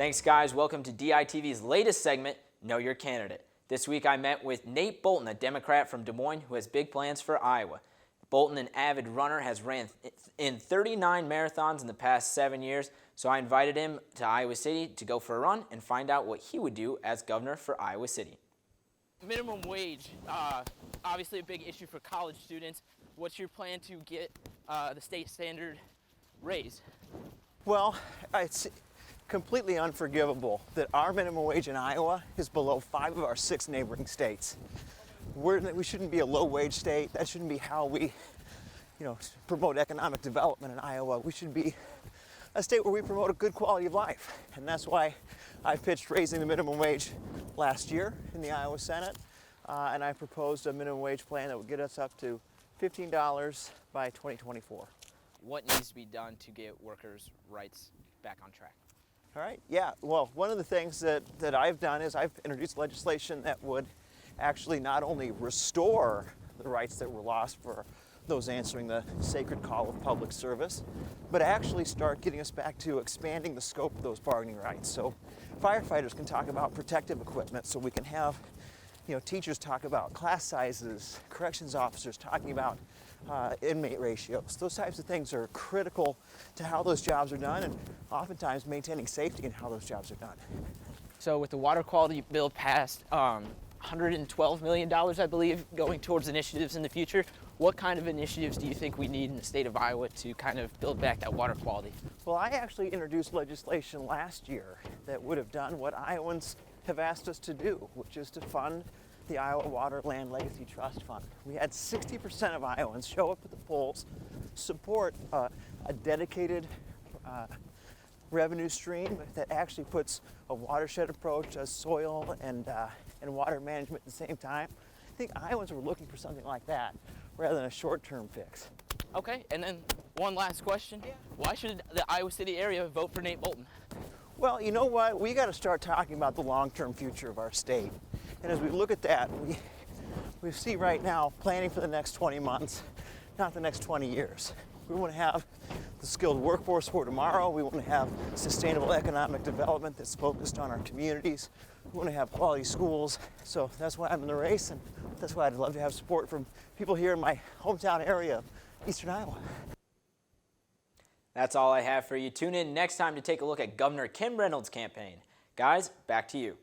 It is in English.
Thanks, guys. Welcome to DITV's latest segment, Know Your Candidate. This week I met with Nate Boulton, a Democrat from Des Moines who has big plans for Iowa. Boulton, an avid runner, has ran in 39 marathons in the past 7 years, so I invited him to Iowa City to go for a run and find out what he would do as governor for Iowa City. Minimum wage, obviously a big issue for college students. What's your plan to get the state standard raised? Well, it's completely unforgivable that our minimum wage in Iowa is below 5 of our 6 neighboring states. We shouldn't be a low-wage state. That shouldn't be how we, promote economic development in Iowa. We should be a state where we promote a good quality of life. And that's why I pitched raising the minimum wage last year in the Iowa Senate. And I proposed a minimum wage plan that would get us up to $15 by 2024. What needs to be done to get workers' rights back on track? All right, yeah, well, one of the things that I've done is I've introduced legislation that would actually not only restore the rights that were lost for those answering the sacred call of public service, but actually start getting us back to expanding the scope of those bargaining rights. So firefighters can talk about protective equipment, so we can have teachers talk about class sizes, corrections officers talking about inmate ratios. Those types of things are critical to how those jobs are done, and oftentimes maintaining safety in how those jobs are done. So with the water quality bill passed, $112 million, I believe, going towards initiatives in the future. What kind of initiatives do you think we need in the state of Iowa to kind of build back that water quality? Well, I actually introduced legislation last year that would have done what Iowans have asked us to do, which is to fund the Iowa Water Land Legacy Trust Fund. We had 60% of Iowans show up at the polls, support a dedicated revenue stream that actually puts a watershed approach, as soil and water management at the same time. I think Iowans were looking for something like that rather than a short-term fix. Okay, and then one last question. Yeah. Why should the Iowa City area vote for Nate Boulton? Well, you know what? We got to start talking about the long-term future of our state. And as we look at that, we see right now planning for the next 20 months, not the next 20 years. We want to have the skilled workforce for tomorrow. We want to have sustainable economic development that's focused on our communities. We want to have quality schools. So that's why I'm in the race, and that's why I'd love to have support from people here in my hometown area of Eastern Iowa. That's all I have for you. Tune in next time to take a look at Governor Kim Reynolds' campaign. Guys, back to you.